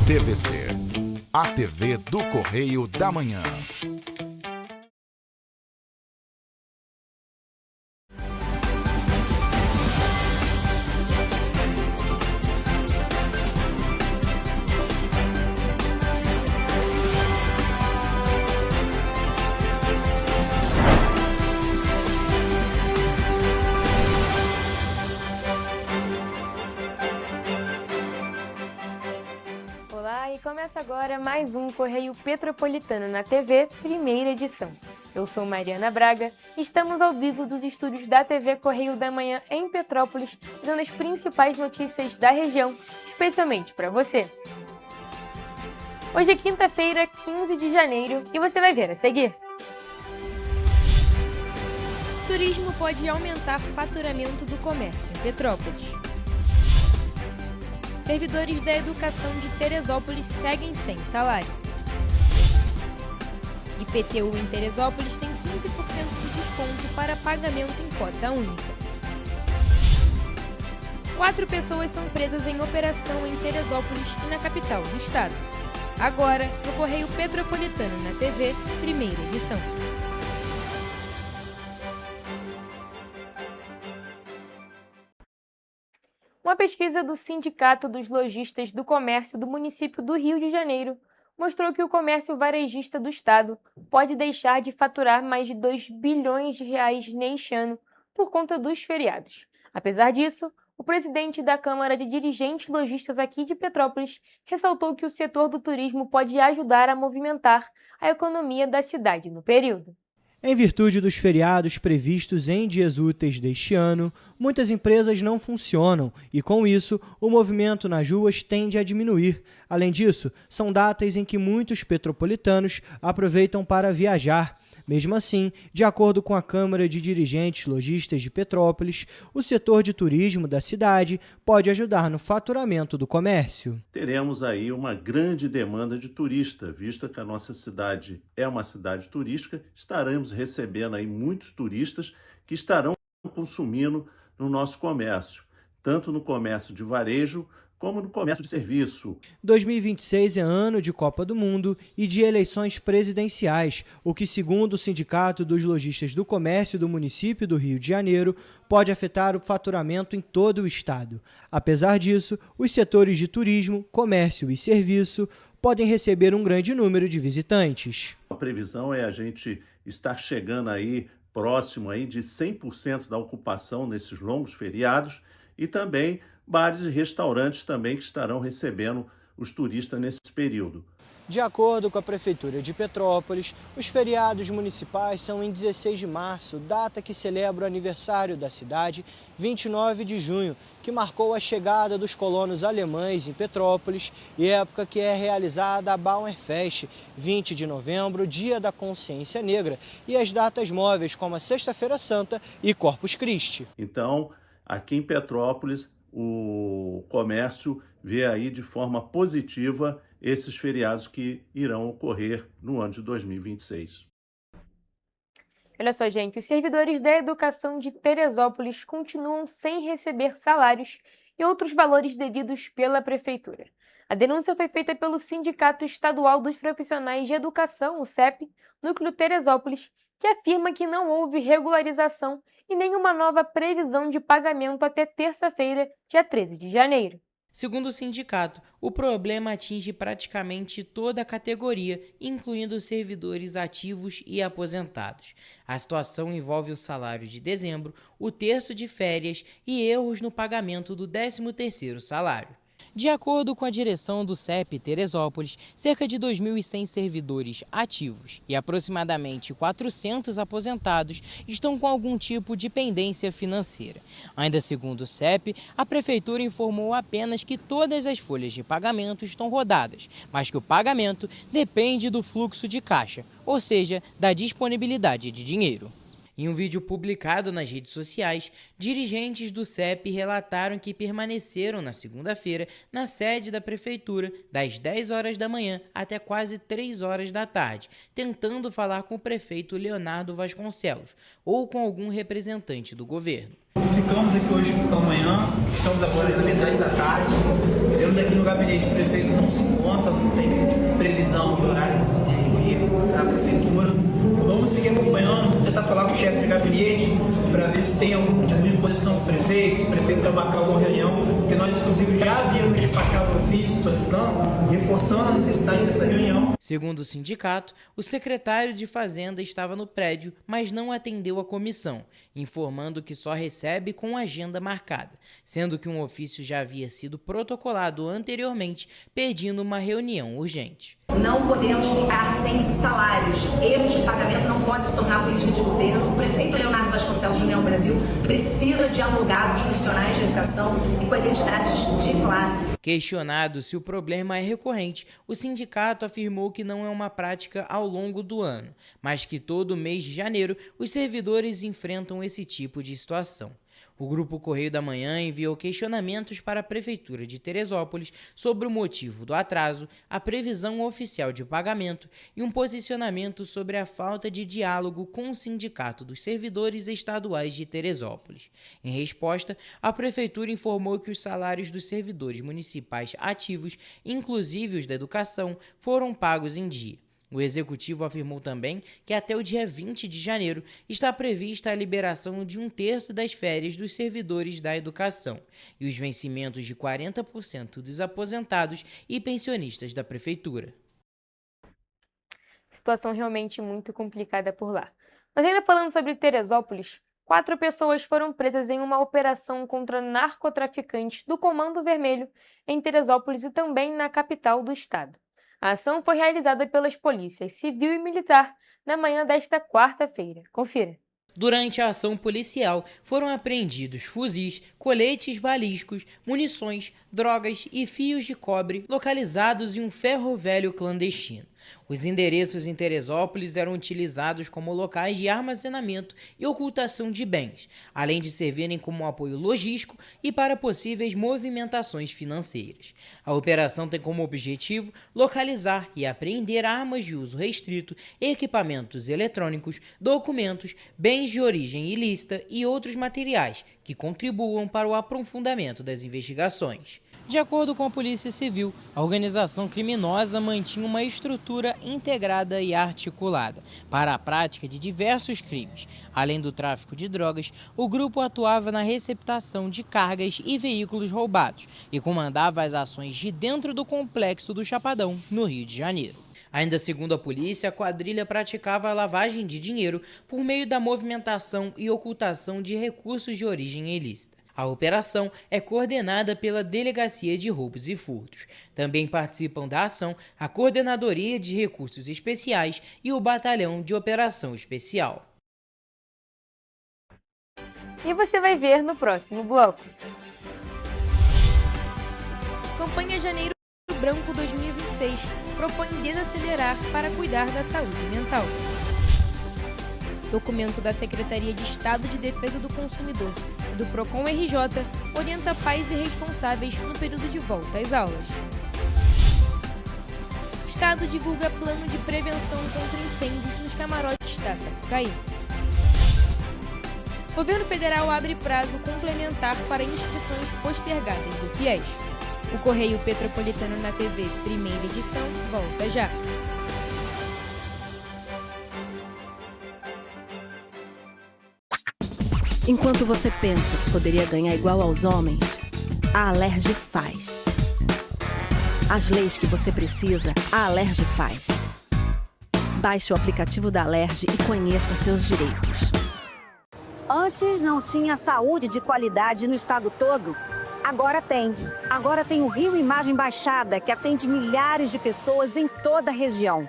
TVC, a TV do Correio da Manhã. Começa agora mais um Correio Petropolitano na TV, primeira edição. Eu sou Mariana Braga e estamos ao vivo dos estúdios da TV Correio da Manhã em Petrópolis, dando as principais notícias da região, especialmente para você. Hoje é quinta-feira, 15 de janeiro, e você vai ver a seguir. Turismo pode aumentar faturamento do comércio em Petrópolis. Servidores da educação de Teresópolis seguem sem salário. IPTU em Teresópolis tem 15% de desconto para pagamento em cota única. 4 pessoas são presas em operação em Teresópolis e na capital do estado. Agora, no Correio Petropolitano na TV, primeira edição. Uma pesquisa do Sindicato dos Lojistas do Comércio do município do Rio de Janeiro mostrou que o comércio varejista do estado pode deixar de faturar mais de 2 bilhões de reais neste ano por conta dos feriados. Apesar disso, o presidente da Câmara de Dirigentes Lojistas aqui de Petrópolis ressaltou que o setor do turismo pode ajudar a movimentar a economia da cidade no período. Em virtude dos feriados previstos em dias úteis deste ano, muitas empresas não funcionam e, com isso, o movimento nas ruas tende a diminuir. Além disso, são datas em que muitos petropolitanos aproveitam para viajar. Mesmo assim, de acordo com a Câmara de Dirigentes Lojistas de Petrópolis, o setor de turismo da cidade pode ajudar no faturamento do comércio. Teremos aí uma grande demanda de turista, visto que a nossa cidade é uma cidade turística, estaremos recebendo aí muitos turistas que estarão consumindo no nosso comércio, tanto no comércio de varejo como no comércio de serviço. 2026 é ano de Copa do Mundo e de eleições presidenciais, o que, segundo o Sindicato dos Lojistas do Comércio do município do Rio de Janeiro, pode afetar o faturamento em todo o estado. Apesar disso, os setores de turismo, comércio e serviço podem receber um grande número de visitantes. A previsão é a gente estar chegando aí próximo aí de 100% da ocupação nesses longos feriados e também bares e restaurantes também que estarão recebendo os turistas nesse período. De acordo com a Prefeitura de Petrópolis, os feriados municipais são em 16 de março, data que celebra o aniversário da cidade, 29 de junho, que marcou a chegada dos colonos alemães em Petrópolis, e época que é realizada a Bauernfest, 20 de novembro, Dia da Consciência Negra, e as datas móveis como a Sexta-feira Santa e Corpus Christi. Então, aqui em Petrópolis, o comércio vê aí de forma positiva esses feriados que irão ocorrer no ano de 2026. Olha só, gente, os servidores da educação de Teresópolis continuam sem receber salários e outros valores devidos pela prefeitura. A denúncia foi feita pelo Sindicato Estadual dos Profissionais de Educação, o CEP, Núcleo Teresópolis, que afirma que não houve regularização e nenhuma nova previsão de pagamento até terça-feira, dia 13 de janeiro. Segundo o sindicato, o problema atinge praticamente toda a categoria, incluindo servidores ativos e aposentados. A situação envolve o salário de dezembro, o terço de férias e erros no pagamento do 13º salário. De acordo com a direção do CEP Teresópolis, cerca de 2.100 servidores ativos e aproximadamente 400 aposentados estão com algum tipo de pendência financeira. Ainda segundo o CEP, a Prefeitura informou apenas que todas as folhas de pagamento estão rodadas, mas que o pagamento depende do fluxo de caixa, ou seja, da disponibilidade de dinheiro. Em um vídeo publicado nas redes sociais, dirigentes do CEP relataram que permaneceram na segunda-feira na sede da prefeitura das 10 horas da manhã até quase 3 horas da tarde, tentando falar com o prefeito Leonardo Vasconcelos ou com algum representante do governo. Ficamos aqui hoje pela manhã, estamos agora na metade da tarde. Temos aqui no gabinete do prefeito, não se encontra, não tem previsão do horário de vir da prefeitura. Vamos seguir acompanhando, tentar falar com o chefe de gabinete para ver se tem algum tipo de posição do prefeito, se o prefeito vai marcar alguma reunião, porque nós, inclusive, já havíamos despachado o ofício solicitando, reforçando a necessidade dessa reunião. Segundo o sindicato, o secretário de Fazenda estava no prédio, mas não atendeu a comissão, informando que só recebe com agenda marcada, sendo que um ofício já havia sido protocolado anteriormente, pedindo uma reunião urgente. Não podemos ficar sem salários. Erros de pagamento não podem se tornar política de governo. O prefeito Leonardo Vasconcelos de União Brasil precisa dialogar com os profissionais de educação e com as entidades de classe. Questionado se o problema é recorrente, o sindicato afirmou que não é uma prática ao longo do ano, mas que todo mês de janeiro os servidores enfrentam esse tipo de situação. O Grupo Correio da Manhã enviou questionamentos para a Prefeitura de Teresópolis sobre o motivo do atraso, a previsão oficial de pagamento e um posicionamento sobre a falta de diálogo com o Sindicato dos Servidores Estaduais de Teresópolis. Em resposta, a Prefeitura informou que os salários dos servidores municipais ativos, inclusive os da educação, foram pagos em dia. O executivo afirmou também que até o dia 20 de janeiro está prevista a liberação de 1/3 das férias dos servidores da educação e os vencimentos de 40% dos aposentados e pensionistas da prefeitura. Situação realmente muito complicada por lá. Mas ainda falando sobre Teresópolis, 4 pessoas foram presas em uma operação contra narcotraficantes do Comando Vermelho em Teresópolis e também na capital do estado. A ação foi realizada pelas polícias civil e militar na manhã desta quarta-feira. Confira. Durante a ação policial, foram apreendidos fuzis, coletes balísticos, munições, drogas e fios de cobre localizados em um ferro velho clandestino. Os endereços em Teresópolis eram utilizados como locais de armazenamento e ocultação de bens, além de servirem como apoio logístico e para possíveis movimentações financeiras. A operação tem como objetivo localizar e apreender armas de uso restrito, equipamentos eletrônicos, documentos, bens de origem ilícita e outros materiais que contribuam para o aprofundamento das investigações. De acordo com a Polícia Civil, a organização criminosa mantinha uma estrutura integrada e articulada para a prática de diversos crimes. Além do tráfico de drogas, o grupo atuava na receptação de cargas e veículos roubados e comandava as ações de dentro do complexo do Chapadão, no Rio de Janeiro. Ainda segundo a polícia, a quadrilha praticava a lavagem de dinheiro por meio da movimentação e ocultação de recursos de origem ilícita. A operação é coordenada pela Delegacia de Roubos e Furtos. Também participam da ação a Coordenadoria de Recursos Especiais e o Batalhão de Operação Especial. E você vai ver no próximo bloco. Campanha Janeiro Branco 2026 propõe desacelerar para cuidar da saúde mental. Documento da Secretaria de Estado de Defesa do Consumidor e do Procon RJ orienta pais e responsáveis no período de volta às aulas. Estado divulga plano de prevenção contra incêndios nos camarotes da Sapucaí. Governo Federal abre prazo complementar para inscrições postergadas do FIES. O Correio Petropolitano na TV, primeira edição, volta já. Enquanto você pensa que poderia ganhar igual aos homens, a Alerj faz. As leis que você precisa, a Alerj faz. Baixe o aplicativo da Alerj e conheça seus direitos. Antes não tinha saúde de qualidade no estado todo. Agora tem. Agora tem o Rio Imagem Baixada, que atende milhares de pessoas em toda a região.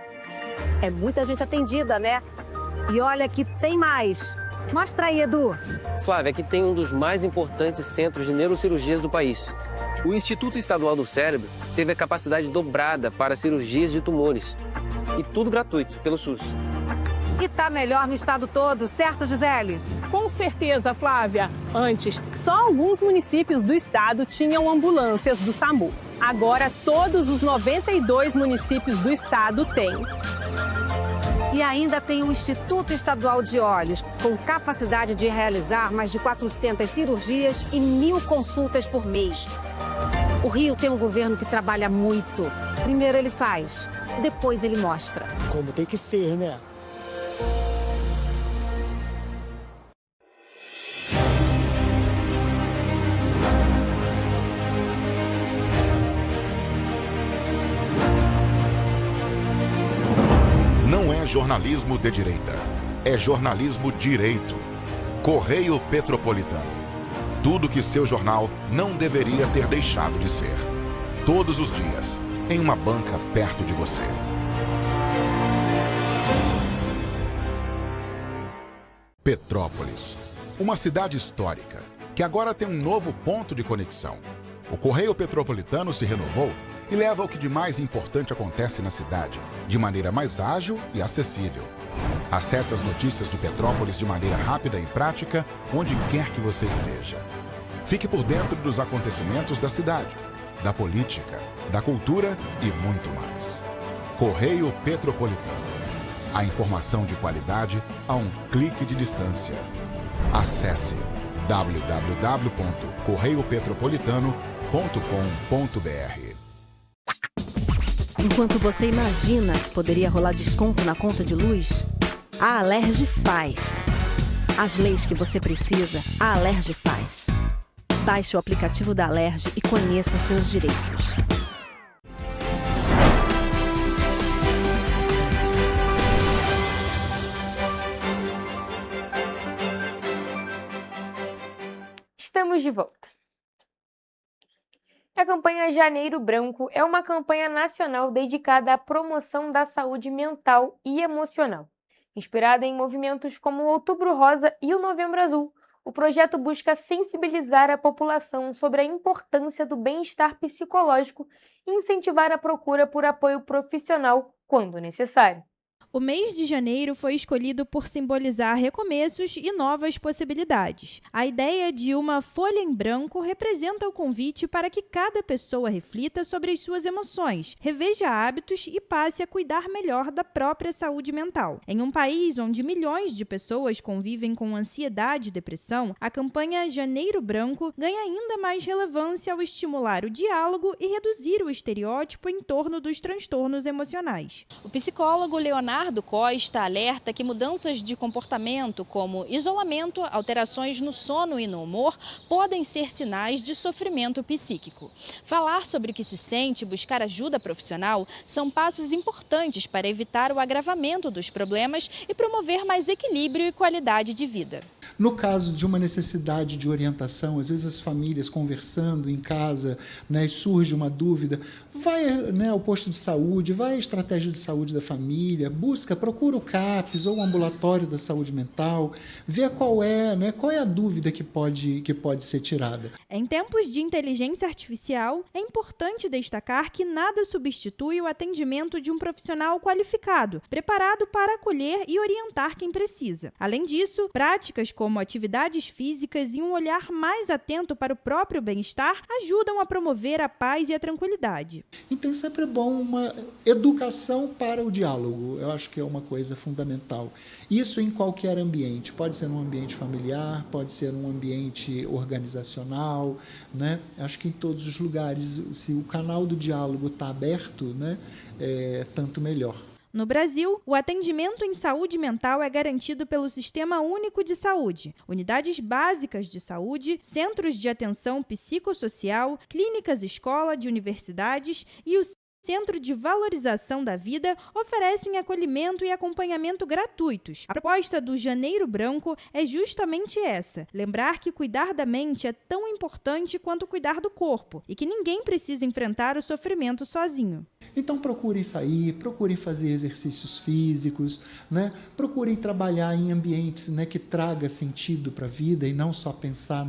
É muita gente atendida, né? E olha que tem mais. Mostra aí, Edu. Flávia, aqui tem um dos mais importantes centros de neurocirurgias do país. O Instituto Estadual do Cérebro teve a capacidade dobrada para cirurgias de tumores. E tudo gratuito, pelo SUS. E tá melhor no estado todo, certo, Gisele? Com certeza, Flávia. Antes, só alguns municípios do estado tinham ambulâncias do SAMU. Agora, todos os 92 municípios do estado têm. E ainda tem o Instituto Estadual de Olhos, com capacidade de realizar mais de 400 cirurgias e 1.000 consultas por mês. O Rio tem um governo que trabalha muito. Primeiro ele faz, depois ele mostra. Como tem que ser, né? Não é jornalismo de direita, é jornalismo direito. Correio Petropolitano. Tudo que seu jornal não deveria ter deixado de ser. Todos os dias, em uma banca perto de você. Petrópolis, uma cidade histórica, que agora tem um novo ponto de conexão. O Correio Petropolitano se renovou e leva o que de mais importante acontece na cidade, de maneira mais ágil e acessível. Acesse as notícias de Petrópolis de maneira rápida e prática, onde quer que você esteja. Fique por dentro dos acontecimentos da cidade, da política, da cultura e muito mais. Correio Petropolitano. A informação de qualidade a um clique de distância. Acesse www.correiopetropolitano.com.br. Enquanto você imagina que poderia rolar desconto na conta de luz, a Alerj faz. As leis que você precisa, a Alerj faz. Baixe o aplicativo da Alerj e conheça seus direitos. Estamos de volta. A campanha Janeiro Branco é uma campanha nacional dedicada à promoção da saúde mental e emocional. Inspirada em movimentos como o Outubro Rosa e o Novembro Azul, o projeto busca sensibilizar a população sobre a importância do bem-estar psicológico e incentivar a procura por apoio profissional quando necessário. O mês de janeiro foi escolhido por simbolizar recomeços e novas possibilidades. A ideia de uma folha em branco representa o convite para que cada pessoa reflita sobre as suas emoções, reveja hábitos e passe a cuidar melhor da própria saúde mental. Em um país onde milhões de pessoas convivem com ansiedade e depressão, a campanha Janeiro Branco ganha ainda mais relevância ao estimular o diálogo e reduzir o estereótipo em torno dos transtornos emocionais. O psicólogo Leonardo Costa alerta que mudanças de comportamento, como isolamento, alterações no sono e no humor, podem ser sinais de sofrimento psíquico. Falar sobre o que se sente e buscar ajuda profissional são passos importantes para evitar o agravamento dos problemas e promover mais equilíbrio e qualidade de vida. No caso de uma necessidade de orientação, às vezes as famílias conversando em casa, né, surge uma dúvida, vai, né, ao posto de saúde, vai à estratégia de saúde da família, procura o CAPS ou o ambulatório da saúde mental, vê qual é a dúvida que pode ser tirada. Em tempos de inteligência artificial, é importante destacar que nada substitui o atendimento de um profissional qualificado, preparado para acolher e orientar quem precisa. Além disso, práticas como atividades físicas e um olhar mais atento para o próprio bem-estar ajudam a promover a paz e a tranquilidade. Então, sempre é bom uma educação para o diálogo. Eu acho que é uma coisa fundamental. Isso em qualquer ambiente. Pode ser num ambiente familiar, pode ser num ambiente organizacional, né? Acho que em todos os lugares, se o canal do diálogo está aberto, né, tanto melhor. No Brasil, o atendimento em saúde mental é garantido pelo Sistema Único de Saúde, unidades básicas de saúde, centros de atenção psicossocial, clínicas escola de universidades e o Centro de Valorização da Vida oferecem acolhimento e acompanhamento gratuitos. A proposta do Janeiro Branco é justamente essa: lembrar que cuidar da mente é tão importante quanto cuidar do corpo e que ninguém precisa enfrentar o sofrimento sozinho. Então procurem sair, procurem fazer exercícios físicos, né? Procurem trabalhar em ambientes, né, que traga sentido para a vida e não só pensar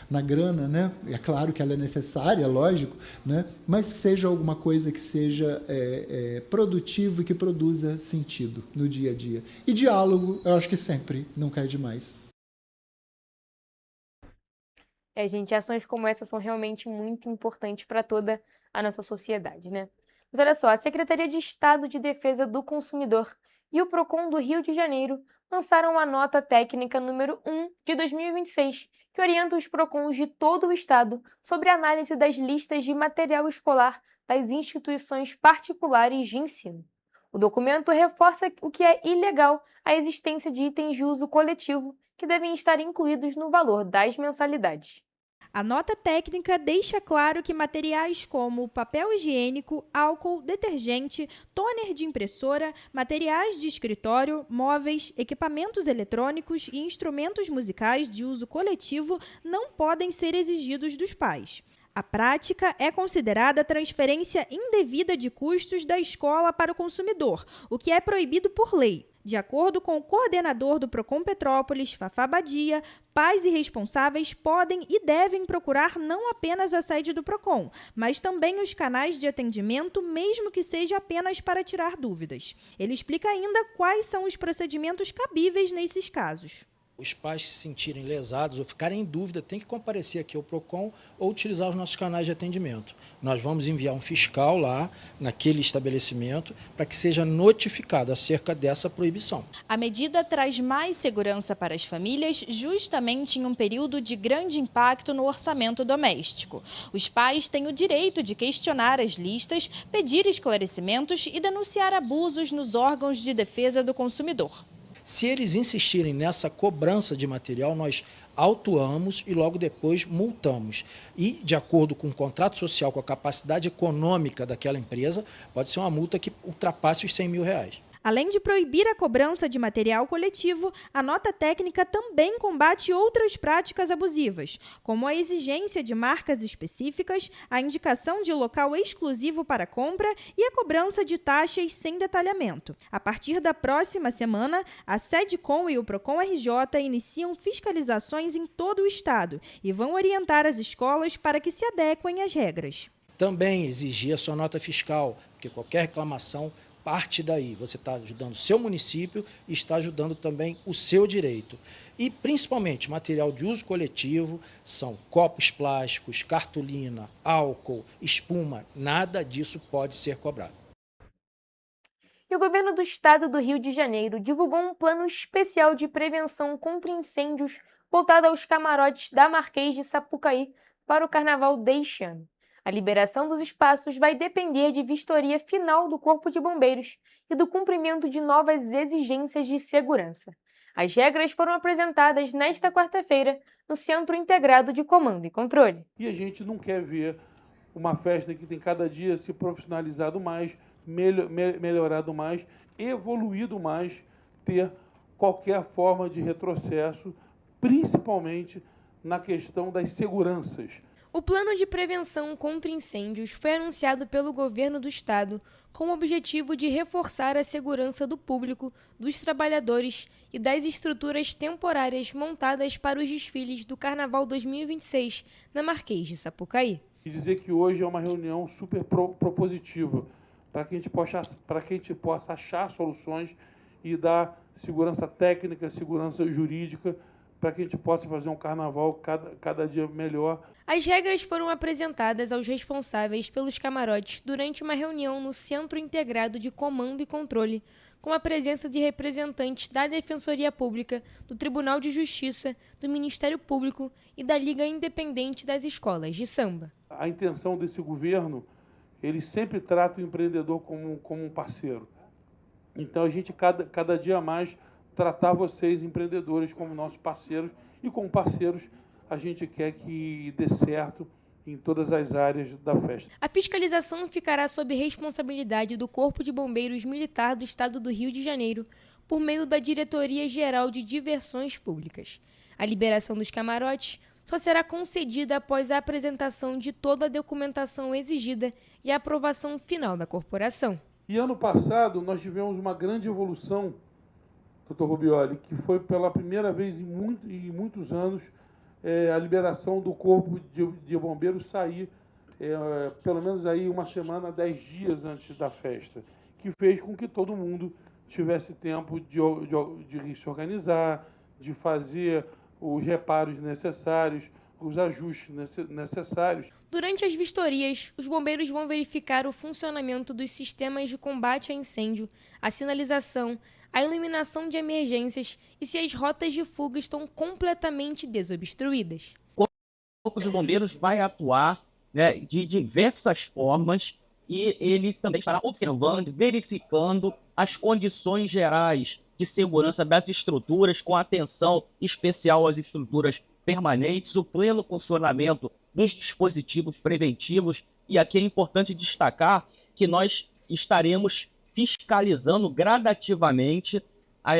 na grana, né? É claro que ela é necessária, lógico, né? Mas que seja alguma coisa que seja seja produtivo e que produza sentido no dia a dia. E diálogo, eu acho que sempre, nunca é demais. Gente, ações como essa são realmente muito importantes para toda a nossa sociedade, né? Mas olha só, a Secretaria de Estado de Defesa do Consumidor e o PROCON do Rio de Janeiro lançaram a nota técnica número 1 de 2026, que orienta os PROCONs de todo o estado sobre a análise das listas de material escolar das instituições particulares de ensino. O documento reforça o que é ilegal a existência de itens de uso coletivo que devem estar incluídos no valor das mensalidades. A nota técnica deixa claro que materiais como papel higiênico, álcool, detergente, toner de impressora, materiais de escritório, móveis, equipamentos eletrônicos e instrumentos musicais de uso coletivo não podem ser exigidos dos pais. A prática é considerada transferência indevida de custos da escola para o consumidor, o que é proibido por lei. De acordo com o coordenador do PROCON Petrópolis, Fafá Badia, pais e responsáveis podem e devem procurar não apenas a sede do PROCON, mas também os canais de atendimento, mesmo que seja apenas para tirar dúvidas. Ele explica ainda quais são os procedimentos cabíveis nesses casos. Os pais se sentirem lesados ou ficarem em dúvida, tem que comparecer aqui ao PROCON ou utilizar os nossos canais de atendimento. Nós vamos enviar um fiscal lá, naquele estabelecimento, para que seja notificado acerca dessa proibição. A medida traz mais segurança para as famílias, justamente em um período de grande impacto no orçamento doméstico. Os pais têm o direito de questionar as listas, pedir esclarecimentos e denunciar abusos nos órgãos de defesa do consumidor. Se eles insistirem nessa cobrança de material, nós autuamos e logo depois multamos. E, de acordo com o contrato social, com a capacidade econômica daquela empresa, pode ser uma multa que ultrapasse os R$100 mil. Além de proibir a cobrança de material coletivo, a nota técnica também combate outras práticas abusivas, como a exigência de marcas específicas, a indicação de local exclusivo para compra e a cobrança de taxas sem detalhamento. A partir da próxima semana, a SEDCOM e o PROCON RJ iniciam fiscalizações em todo o estado e vão orientar as escolas para que se adequem às regras. Também exigir a sua nota fiscal, porque qualquer reclamação parte daí. Você está ajudando o seu município e está ajudando também o seu direito. E, principalmente, material de uso coletivo são copos plásticos, cartolina, álcool, espuma. Nada disso pode ser cobrado. E o governo do estado do Rio de Janeiro divulgou um plano especial de prevenção contra incêndios voltado aos camarotes da Marquês de Sapucaí para o carnaval deste ano. A liberação dos espaços vai depender de vistoria final do Corpo de Bombeiros e do cumprimento de novas exigências de segurança. As regras foram apresentadas nesta quarta-feira no Centro Integrado de Comando e Controle. E a gente não quer ver uma festa que tem cada dia se profissionalizado mais, melhorado mais, evoluído mais, ter qualquer forma de retrocesso, principalmente na questão das seguranças. O plano de prevenção contra incêndios foi anunciado pelo governo do estado com o objetivo de reforçar a segurança do público, dos trabalhadores e das estruturas temporárias montadas para os desfiles do Carnaval 2026 na Marquês de Sapucaí. E dizer que hoje é uma reunião super propositiva para que a gente possa achar soluções e dar segurança técnica, segurança jurídica, para que a gente possa fazer um carnaval cada dia melhor. As regras foram apresentadas aos responsáveis pelos camarotes durante uma reunião no Centro Integrado de Comando e Controle, com a presença de representantes da Defensoria Pública, do Tribunal de Justiça, do Ministério Público e da Liga Independente das Escolas de Samba. A intenção desse governo, ele sempre trata o empreendedor como um parceiro. Então a gente cada dia mais tratar vocês, empreendedores, como nossos parceiros, e como parceiros a gente quer que dê certo em todas as áreas da festa. A fiscalização ficará sob responsabilidade do Corpo de Bombeiros Militar do Estado do Rio de Janeiro, por meio da Diretoria-Geral de Diversões Públicas. A liberação dos camarotes só será concedida após a apresentação de toda a documentação exigida e a aprovação final da corporação. E ano passado nós tivemos uma grande evolução, Dr. Rubioli, que foi pela primeira vez em muitos anos a liberação do Corpo de Bombeiros sair pelo menos aí uma semana, 10 dias antes da festa, que fez com que todo mundo tivesse tempo de se organizar, de fazer os reparos necessários, os ajustes necessários. Durante as vistorias, os bombeiros vão verificar o funcionamento dos sistemas de combate a incêndio, a sinalização, a iluminação de emergências e se as rotas de fuga estão completamente desobstruídas. O Corpo de Bombeiros vai atuar, né, de diversas formas e ele também estará observando, verificando as condições gerais de segurança das estruturas, com atenção especial às estruturas permanentes, o pleno funcionamento dos dispositivos preventivos. E aqui é importante destacar que nós estaremos fiscalizando gradativamente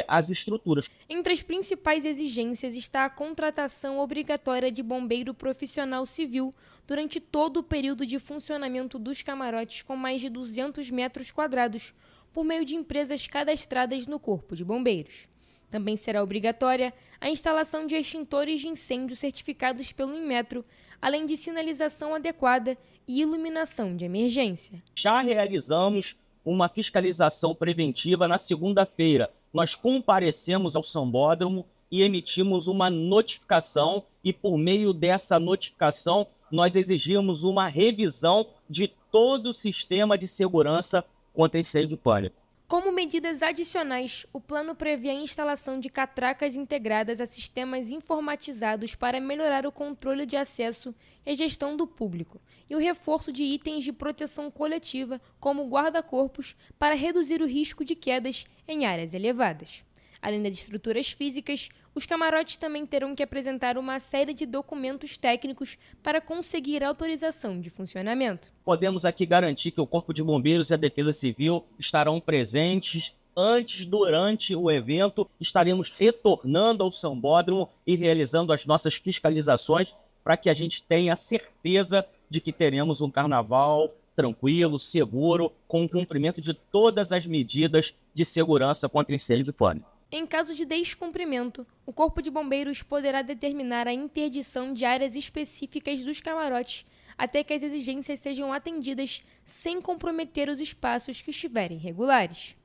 as estruturas. Entre as principais exigências está a contratação obrigatória de bombeiro profissional civil durante todo o período de funcionamento dos camarotes com mais de 200 metros quadrados, por meio de empresas cadastradas no Corpo de Bombeiros. Também será obrigatória a instalação de extintores de incêndio certificados pelo Inmetro, além de sinalização adequada e iluminação de emergência. Já realizamos uma fiscalização preventiva na segunda-feira. Nós comparecemos ao sambódromo e emitimos uma notificação e, por meio dessa notificação, nós exigimos uma revisão de todo o sistema de segurança contra incêndio e pânico. Como medidas adicionais, o plano prevê a instalação de catracas integradas a sistemas informatizados para melhorar o controle de acesso e a gestão do público, e o reforço de itens de proteção coletiva, como guarda-corpos, para reduzir o risco de quedas em áreas elevadas. Além das estruturas físicas, os camarotes também terão que apresentar uma série de documentos técnicos para conseguir autorização de funcionamento. Podemos aqui garantir que o Corpo de Bombeiros e a Defesa Civil estarão presentes antes, durante o evento. Estaremos retornando ao sambódromo e realizando as nossas fiscalizações para que a gente tenha certeza de que teremos um carnaval tranquilo, seguro, com o cumprimento de todas as medidas de segurança contra incêndio e pânico. Em caso de descumprimento, o Corpo de Bombeiros poderá determinar a interdição de áreas específicas dos camarotes até que as exigências sejam atendidas sem comprometer os espaços que estiverem regulares.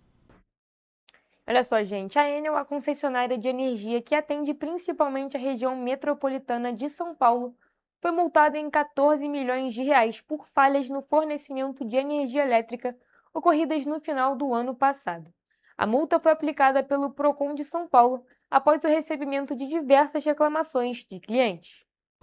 Olha só, gente, a Enel, a concessionária de energia que atende principalmente a região metropolitana de São Paulo, foi multada em 14 milhões de reais por falhas no fornecimento de energia elétrica ocorridas no final do ano passado. A multa foi aplicada pelo Procon de São Paulo após o recebimento de diversas reclamações de clientes.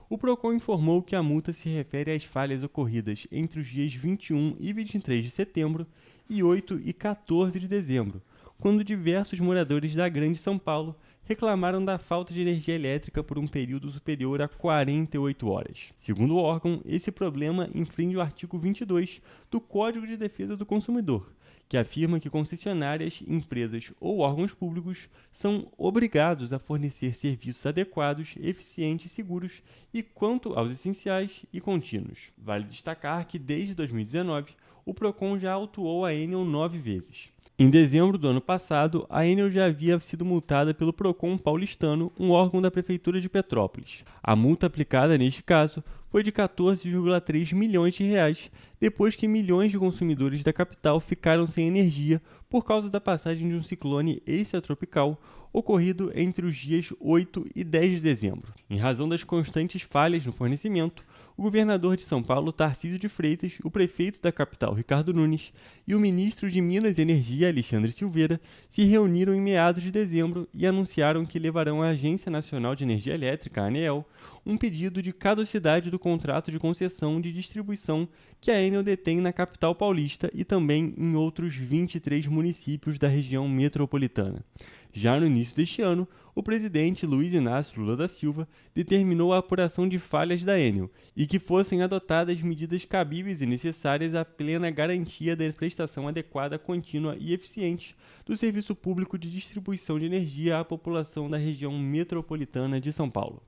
O Procon informou que a multa se refere às falhas ocorridas entre os dias 21 e 23 de setembro e 8 e 14 de dezembro, quando diversos moradores da Grande São Paulo reclamaram da falta de energia elétrica por um período superior a 48 horas. Segundo o órgão, esse problema infringe o artigo 22 do Código de Defesa do Consumidor, que afirma que concessionárias, empresas ou órgãos públicos são obrigados a fornecer serviços adequados, eficientes e seguros e quanto aos essenciais e contínuos. Vale destacar que desde 2019 o Procon já autuou a Enel 9 vezes. Em dezembro do ano passado, a Enel já havia sido multada pelo Procon paulistano, um órgão da Prefeitura de Petrópolis. A multa aplicada neste caso foi de 14,3 milhões de reais, depois que milhões de consumidores da capital ficaram sem energia por causa da passagem de um ciclone extratropical ocorrido entre os dias 8 e 10 de dezembro. Em razão das constantes falhas no fornecimento, o governador de São Paulo, Tarcísio de Freitas, o prefeito da capital, Ricardo Nunes, e o ministro de Minas e Energia, Alexandre Silveira, se reuniram em meados de dezembro e anunciaram que levarão à Agência Nacional de Energia Elétrica, ANEEL, um pedido de caducidade do contrato de concessão de distribuição que a Enel detém na capital paulista e também em outros 23 municípios da região metropolitana. Já no início deste ano, o presidente Luiz Inácio Lula da Silva determinou a apuração de falhas da Enel e que fossem adotadas medidas cabíveis e necessárias à plena garantia da prestação adequada, contínua e eficiente do serviço público de distribuição de energia à população da região metropolitana de São Paulo.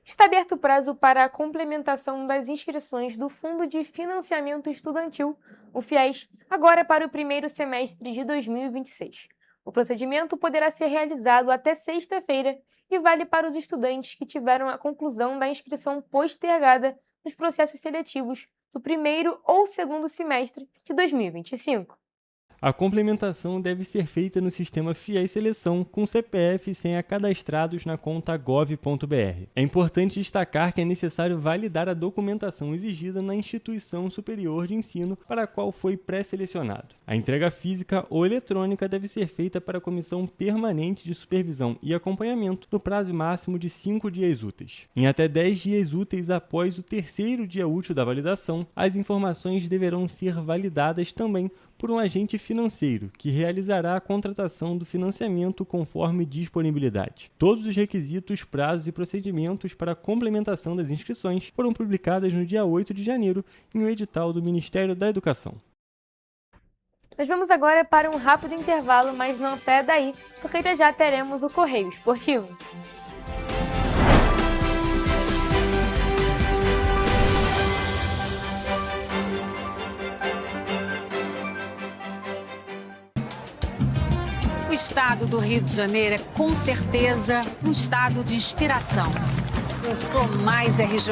Está aberto o prazo para a complementação das inscrições do Fundo de Financiamento Estudantil, o FIES, agora para o primeiro semestre de 2026. O procedimento poderá ser realizado até sexta-feira e vale para os estudantes que tiveram a conclusão da inscrição postergada nos processos seletivos do primeiro ou segundo semestre de 2025. A complementação deve ser feita no sistema FIES Seleção com CPF e senha cadastrados na conta gov.br. É importante destacar que é necessário validar a documentação exigida na instituição superior de ensino para a qual foi pré-selecionado. A entrega física ou eletrônica deve ser feita para a Comissão Permanente de Supervisão e Acompanhamento no prazo máximo de 5 dias úteis. Em até 10 dias úteis após o terceiro dia útil da validação, as informações deverão ser validadas também por um agente financeiro, que realizará a contratação do financiamento conforme disponibilidade. Todos os requisitos, prazos e procedimentos para a complementação das inscrições foram publicados no dia 8 de janeiro em um edital do Ministério da Educação. Nós vamos agora para um rápido intervalo, mas não saia daí, porque já teremos o Correio Esportivo. O estado do Rio de Janeiro é, com certeza, um estado de inspiração. Eu sou mais RJ.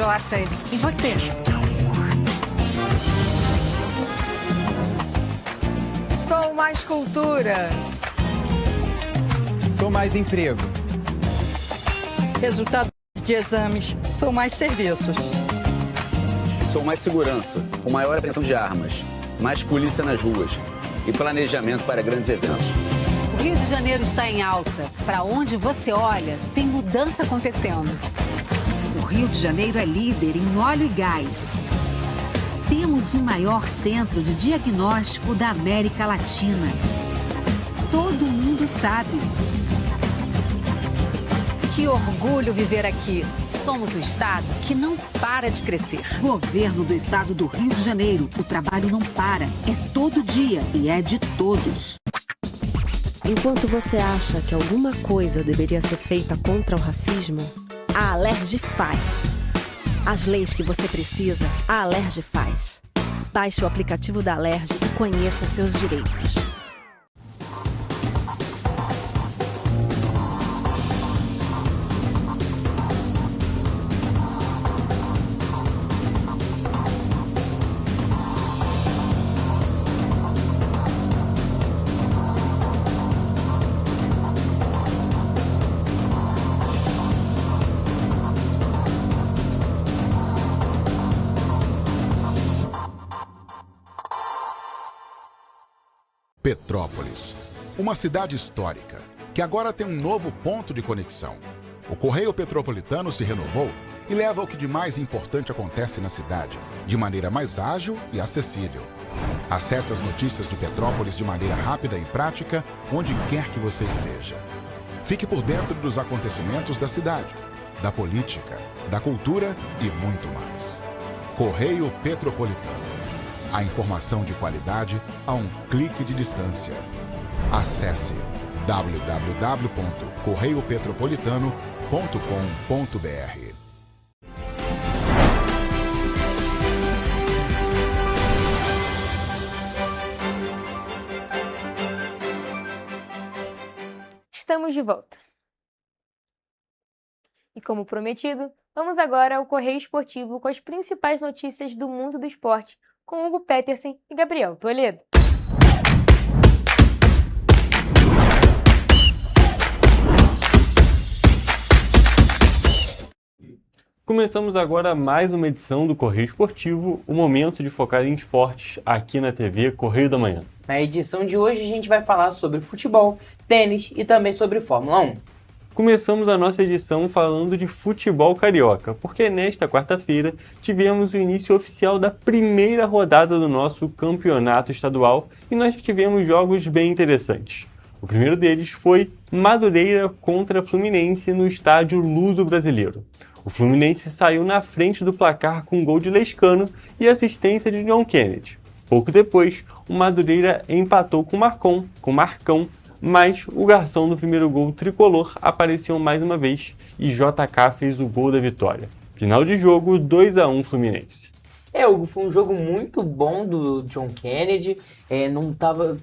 E você? Sou mais cultura. Sou mais emprego. Resultado de exames. Sou mais serviços. Sou mais segurança, com maior apreensão de armas, mais polícia nas ruas e planejamento para grandes eventos. O Rio de Janeiro está em alta. Para onde você olha, tem mudança acontecendo. O Rio de Janeiro é líder em óleo e gás. Temos o maior centro de diagnóstico da América Latina. Todo mundo sabe. Que orgulho viver aqui. Somos o estado que não para de crescer. Governo do estado do Rio de Janeiro. O trabalho não para. É todo dia e é de todos. Enquanto você acha que alguma coisa deveria ser feita contra o racismo, a Alerj faz. As leis que você precisa, a Alerj faz. Baixe o aplicativo da Alerj e conheça seus direitos. Petrópolis, uma cidade histórica, que agora tem um novo ponto de conexão. O Correio Petropolitano se renovou e leva o que de mais importante acontece na cidade, de maneira mais ágil e acessível. Acesse as notícias de Petrópolis de maneira rápida e prática, onde quer que você esteja. Fique por dentro dos acontecimentos da cidade, da política, da cultura e muito mais. Correio Petropolitano. A informação de qualidade a um clique de distância. Acesse www.correiopetropolitano.com.br. Estamos de volta. E como prometido, vamos agora ao Correio Esportivo com as principais notícias do mundo do esporte, com Hugo Petersen e Gabriel Toledo. Começamos agora mais uma edição do Correio Esportivo, o momento de focar em esportes aqui na TV Correio da Manhã. Na edição de hoje a gente vai falar sobre futebol, tênis e também sobre Fórmula 1. Começamos a nossa edição falando de futebol carioca, porque nesta quarta-feira tivemos o início oficial da primeira rodada do nosso campeonato estadual e nós tivemos jogos bem interessantes. O primeiro deles foi Madureira contra Fluminense no estádio Luso Brasileiro. O Fluminense saiu na frente do placar com gol de Lescano e assistência de John Kennedy. Pouco depois, o Madureira empatou com Marcão, mas o garçom do primeiro gol tricolor apareceu mais uma vez e JK fez o gol da vitória. Final de jogo, 2-1 Fluminense. Hugo, foi um jogo muito bom do John Kennedy,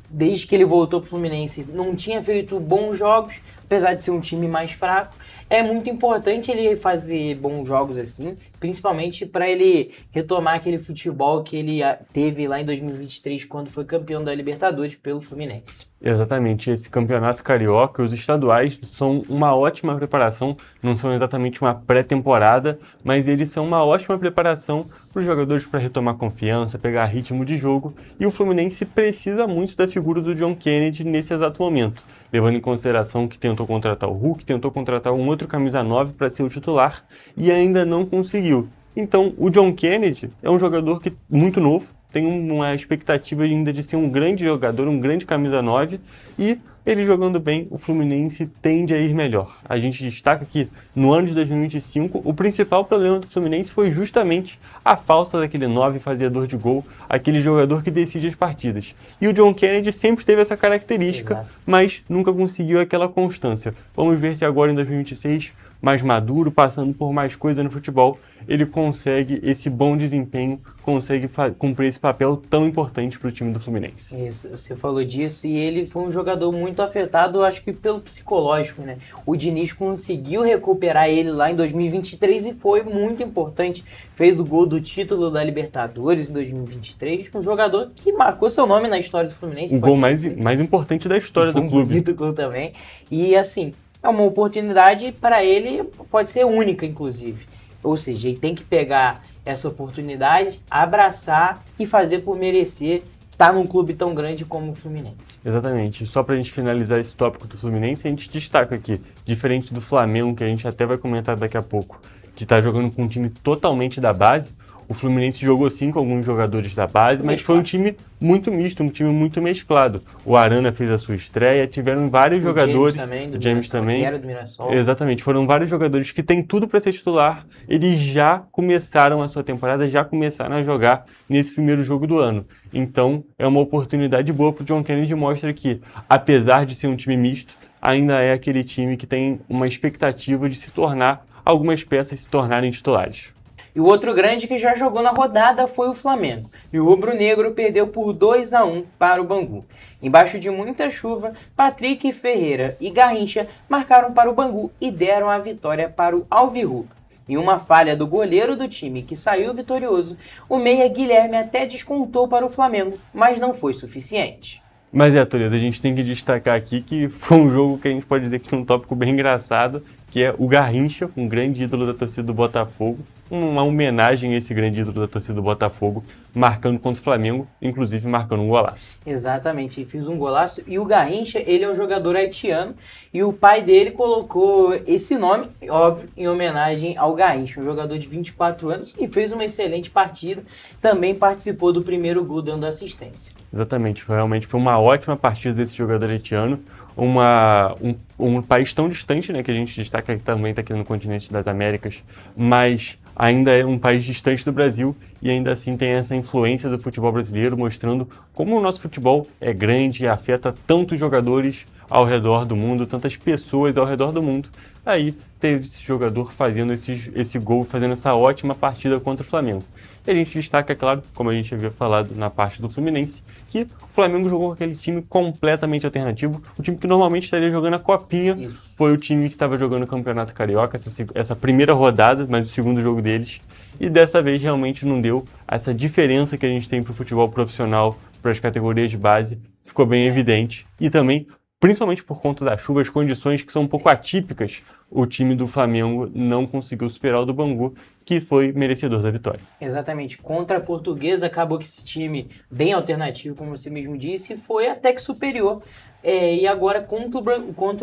desde que ele voltou para o Fluminense, não tinha feito bons jogos, apesar de ser um time mais fraco, é muito importante ele fazer bons jogos assim, principalmente para ele retomar aquele futebol que ele teve lá em 2023, quando foi campeão da Libertadores pelo Fluminense. Exatamente, esse campeonato carioca, os estaduais são uma ótima preparação, não são exatamente uma pré-temporada, mas eles são uma ótima preparação para os jogadores para retomar confiança, pegar ritmo de jogo, e o Fluminense precisa muito da figura do John Kennedy nesse exato momento, levando em consideração que tentou contratar o Hulk, tentou contratar um outro camisa 9 para ser o titular e ainda não conseguiu. Então, o John Kennedy é um jogador muito novo, tem uma expectativa ainda de ser um grande jogador, um grande camisa 9, e ele jogando bem, o Fluminense tende a ir melhor. A gente destaca que no ano de 2025, o principal problema do Fluminense foi justamente a falta daquele 9 fazedor de gol, aquele jogador que decide as partidas. E o John Kennedy sempre teve essa característica, mas nunca conseguiu aquela constância. Vamos ver se agora em 2026, mais maduro, passando por mais coisa no futebol, ele consegue esse bom desempenho, consegue cumprir esse papel tão importante para o time do Fluminense. Isso, você falou disso, e ele foi um jogador muito afetado, acho que pelo psicológico, né? O Diniz conseguiu recuperar ele lá em 2023 e foi muito importante. Fez o gol do título da Libertadores em 2023, um jogador que marcou seu nome na história do Fluminense. O gol mais importante da história do clube. Bonito gol também. E assim, é uma oportunidade para ele, pode ser única, inclusive. Ou seja, ele tem que pegar essa oportunidade, abraçar e fazer por merecer estar num clube tão grande como o Fluminense. Exatamente. Só para a gente finalizar esse tópico do Fluminense, a gente destaca aqui, diferente do Flamengo, que a gente até vai comentar daqui a pouco, que está jogando com um time totalmente da base, o Fluminense jogou sim com alguns jogadores da base, mas foi um time muito misto, um time muito mesclado. O Arana fez a sua estreia, tiveram vários jogadores. O James também. Que era do Mirassol. Exatamente, foram vários jogadores que têm tudo para ser titular. Eles já começaram a sua temporada, já começaram a jogar nesse primeiro jogo do ano. Então, é uma oportunidade boa para o John Kennedy, mostra que, apesar de ser um time misto, ainda é aquele time que tem uma expectativa de se tornar, algumas peças se tornarem titulares. E o outro grande que já jogou na rodada foi o Flamengo. E o rubro-negro perdeu por 2-1 para o Bangu. Embaixo de muita chuva, Patrick Ferreira e Garrincha marcaram para o Bangu e deram a vitória para o Alvirrubro. Em uma falha do goleiro do time que saiu vitorioso, o meia Guilherme até descontou para o Flamengo, mas não foi suficiente. Mas Toledo, a gente tem que destacar aqui que foi um jogo que a gente pode dizer que tem um tópico bem engraçado, que é o Garrincha, um grande ídolo da torcida do Botafogo, uma homenagem a esse grande ídolo da torcida do Botafogo, marcando contra o Flamengo, inclusive marcando um golaço. Exatamente, ele fez um golaço, e o Garrincha, ele é um jogador haitiano, e o pai dele colocou esse nome, óbvio, em homenagem ao Garrincha, um jogador de 24 anos, e fez uma excelente partida, também participou do primeiro gol dando assistência. Exatamente, realmente foi uma ótima partida desse jogador haitiano, um país tão distante, né, que a gente destaca que também está aqui no continente das Américas, mas ainda é um país distante do Brasil e ainda assim tem essa influência do futebol brasileiro, mostrando como o nosso futebol é grande e afeta tantos jogadores ao redor do mundo, tantas pessoas ao redor do mundo. Aí teve esse jogador fazendo esse gol, fazendo essa ótima partida contra o Flamengo. E a gente destaca, é claro, como a gente havia falado na parte do Fluminense, que o Flamengo jogou com aquele time completamente alternativo, o time que normalmente estaria jogando a Copinha. Isso. Foi o time que estava jogando o Campeonato Carioca, essa primeira rodada, mas o segundo jogo deles, e dessa vez realmente não deu essa diferença que a gente tem para o futebol profissional, para as categorias de base, ficou bem evidente, e também, principalmente por conta da chuva, as condições que são um pouco atípicas, o time do Flamengo não conseguiu superar o do Bangu, que foi merecedor da vitória. Exatamente. Contra a Portuguesa, acabou que esse time, bem alternativo, como você mesmo disse, foi até que superior. E agora, contra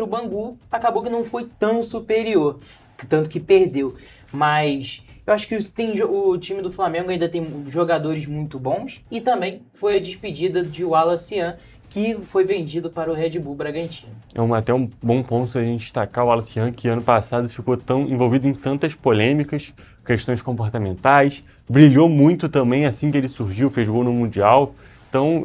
o Bangu, acabou que não foi tão superior, tanto que perdeu. Mas eu acho que o time do Flamengo ainda tem jogadores muito bons, e também foi a despedida de Wallace Ian, que foi vendido para o Red Bull Bragantino. É até um bom ponto a gente destacar o Wallace Ian, que ano passado ficou tão envolvido em tantas polêmicas, questões comportamentais, brilhou muito também assim que ele surgiu, fez gol no Mundial. Então,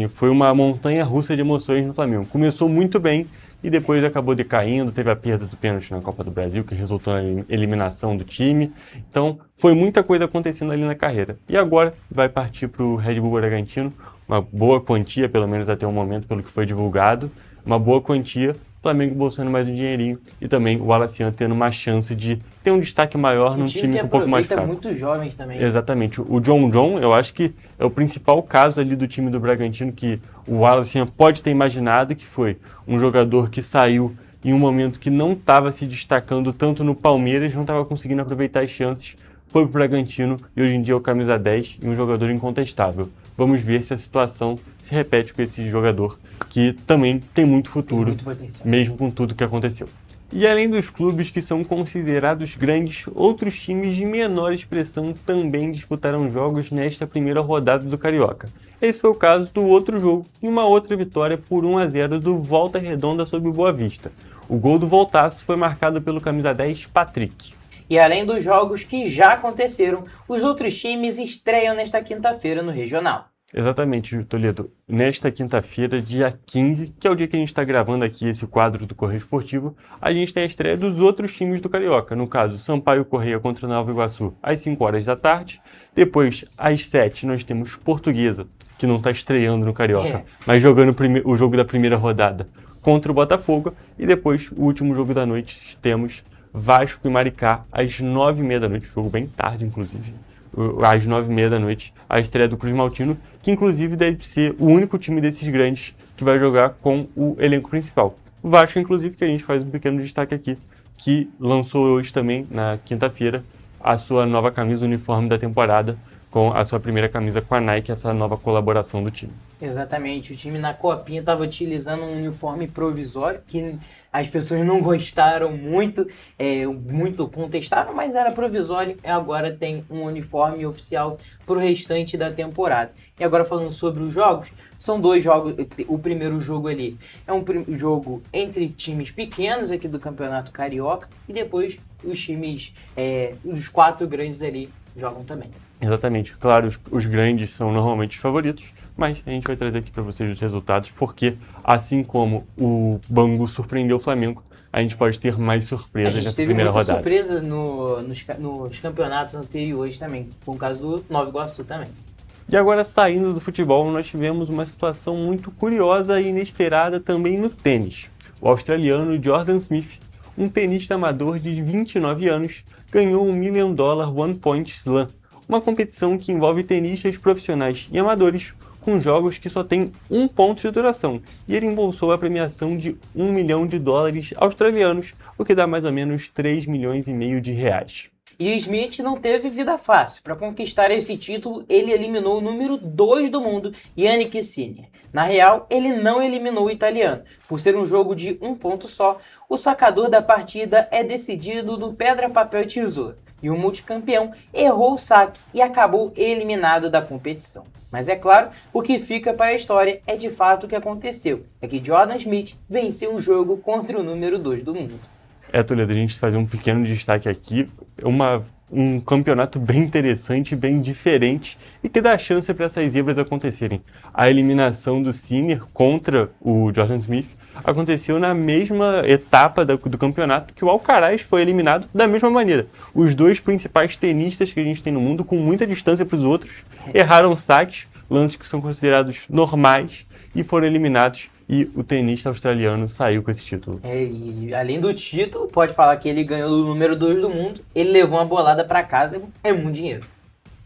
foi uma montanha-russa de emoções no Flamengo. Começou muito bem e depois acabou decaindo, teve a perda do pênalti na Copa do Brasil, que resultou na eliminação do time. Então, foi muita coisa acontecendo ali na carreira. E agora vai partir para o Red Bull Bragantino, uma boa quantia, pelo menos até o momento, pelo que foi divulgado, uma boa quantia Flamengo bolsando mais um dinheirinho e também o Wallace tendo uma chance de ter um destaque maior num time um pouco mais fraco. Muitos jovens também. Exatamente. O John, eu acho que é o principal caso ali do time do Bragantino que o Wallace pode ter imaginado, que foi um jogador que saiu em um momento que não estava se destacando tanto no Palmeiras, não estava conseguindo aproveitar as chances, foi para o Bragantino e hoje em dia é o camisa 10 e um jogador incontestável. Vamos ver se a situação se repete com esse jogador, que também tem muito futuro, muito potencial, mesmo com tudo que aconteceu. E além dos clubes que são considerados grandes, outros times de menor expressão também disputaram jogos nesta primeira rodada do Carioca. Esse foi o caso do outro jogo e uma outra vitória por 1-0 do Volta Redonda sobre o Boa Vista. O gol do Voltaço foi marcado pelo camisa 10, Patrick. E além dos jogos que já aconteceram, os outros times estreiam nesta quinta-feira no Regional. Exatamente, Toledo. Nesta quinta-feira, dia 15, que é o dia que a gente está gravando aqui esse quadro do Correio Esportivo, a gente tem a estreia dos outros times do Carioca. No caso, Sampaio Correia contra Nova Iguaçu, às 5 horas da tarde. Depois, às 7, nós temos Portuguesa, que não está estreando no Carioca, mas jogando o jogo da primeira rodada contra o Botafogo. E depois, o último jogo da noite, temos Vasco e Maricá, às 9h30 da noite. Jogo bem tarde, inclusive. Às 9h30 da noite, a estreia do Cruz Maltino, que inclusive deve ser o único time desses grandes que vai jogar com o elenco principal. O Vasco, inclusive, que a gente faz um pequeno destaque aqui, que lançou hoje também, na quinta-feira, a sua nova camisa, uniforme da temporada, com a sua primeira camisa com a Nike, essa nova colaboração do time. Exatamente, o time na Copinha estava utilizando um uniforme provisório que as pessoas não gostaram muito, muito contestaram, mas era provisório e agora tem um uniforme oficial para o restante da temporada. E agora falando sobre os jogos, são 2 jogos, o primeiro jogo ali é um jogo entre times pequenos aqui do Campeonato Carioca e depois os times, os 4 grandes ali jogam também. Exatamente. Claro, os grandes são normalmente os favoritos, mas a gente vai trazer aqui para vocês os resultados, porque assim como o Bangu surpreendeu o Flamengo, a gente pode ter mais surpresas nessa primeira rodada. A gente teve muita surpresa nos campeonatos anteriores também. Foi o caso do Nova Iguaçu também. E agora, saindo do futebol, nós tivemos uma situação muito curiosa e inesperada também no tênis. O australiano Jordan Smith, um tenista amador de 29 anos, ganhou $1 million One Point Slam, uma competição que envolve tenistas profissionais e amadores com jogos que só têm 1 ponto de duração, e ele embolsou a premiação de $1 milhão australianos, o que dá mais ou menos 3,5 milhões de reais. E Smith não teve vida fácil. Para conquistar esse título, ele eliminou o número 2 do mundo, Yannick Sinner. Na real, ele não eliminou o italiano. Por ser um jogo de 1 ponto só, o sacador da partida é decidido no pedra, papel e tesoura. E o multicampeão errou o saque e acabou eliminado da competição. Mas é claro, o que fica para a história é de fato o que aconteceu. É que Jordan Smith venceu um jogo contra o número 2 do mundo. Toledo, a gente fazer um pequeno destaque aqui, um campeonato bem interessante, bem diferente e que dá chance para essas zebras acontecerem. A eliminação do Sinner contra o Jordan Smith aconteceu na mesma etapa do campeonato que o Alcaraz foi eliminado da mesma maneira. Os 2 principais tenistas que a gente tem no mundo, com muita distância para os outros, erraram saques, lances que são considerados normais, e foram eliminados, e o tenista australiano saiu com esse título. E além do título, pode falar que ele ganhou do número 2 do mundo, ele levou uma bolada para casa, é muito dinheiro.